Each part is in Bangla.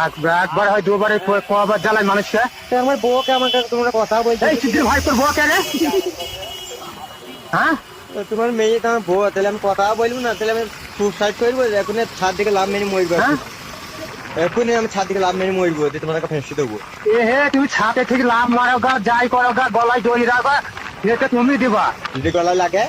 একবার হয় দুবারে কবার জ্বালায় মানুষকে। আমার বউকে আমাকে তোমরা কথা বলছো। এই চিত্র ভাই তোর বউ কে রে? হ্যাঁ তোমার মেয়ে তো আমার বউ, তাহলে আমি কথা বলবো না? তাহলে আমি সুসাইড করবো এখন, ছাদ দিকে লাভ মেরে মরবো। হ্যাঁ এখনই আমি ছাদ দিকে লাভ মেরে মরবো, তোমার ফেঁসে দেবো। এ হে তুমি ছাদে থেকে লাভ মারো গা, যাই করো গা, গলায় দড়ি রাখবা, এটা তুমি দিবা। যদি গলায় লাগে,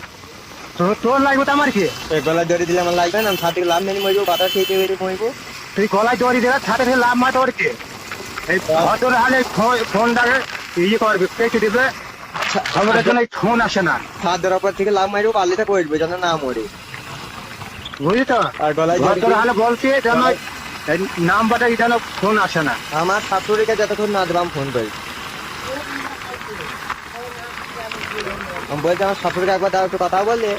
তোর লাগবে তো আমার কি? গলায় দড়ি দিলে আমার লাগবে না? আমি ছাদ দিকে লাভ মেরে মরবো, বাতাস খেতে বেরিয়ে মরবো। তুই গলায় দড়ি দিলে ছাদে থেকে লাভ মারতে ওর কি? এই ভদ্র হালে ফোনটাকে ইয়ে করবে, কেটে দিবে। আমাদের জন্য ফোন আসে না, ছাদ দেওয়ার পর থেকে লাভ মারবো, পাল্লিতে করবে যেন না মরে। বুঝলি তো? আর গলায় দড়ি ভদ্র হালে বলছি যেন এই নাম্বারটা যেন ফোন আসে না। আমার শাশুড়িকে যতক্ষণ না দেবো আমি ফোন করি। আমি বলছি আমার শাশুড়িকে একবার দাও, একটু কথা বললে।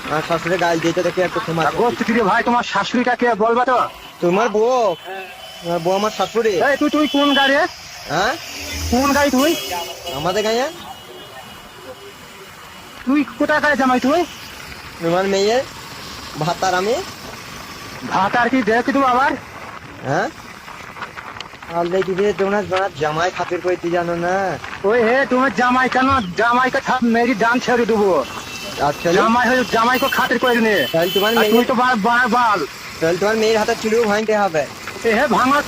আমার শাশুড়ি গাল দিয়েছে দেখে একটু ক্ষমা। গোষ্ঠী ভাই তোমার শাশুড়িটা কে বলবা তো? তোমার বউ, আমার বউ আমার শাশুড়ি। এই তুই কোন গাড়ি? হ্যাঁ, কোন গাড়ি তুই? আমাদের গাঁয়ে। তুই কোথায় গাড়ি জামাই তুই? তোমার মেয়ে ভাতার আমি। ভাত আর কি দেখি তুমি আবার? হ্যাঁ, আল্লাহ দিদি তোমরা জামাই খাতির করতে জানো না। ওই হে তোমার জামাই কেন? জামাইকে মেরি ডান ছেড়ে দেবো। আচ্ছা, জামাই হয়ে জামাইকে খাতির করে নে। তাহলে তোমার আর মেয়ে, তুই তো বাল। তাহলে তোমার মেয়ের হাতে চুড়িও ভাঙতে হবে। এ হে ভাঙা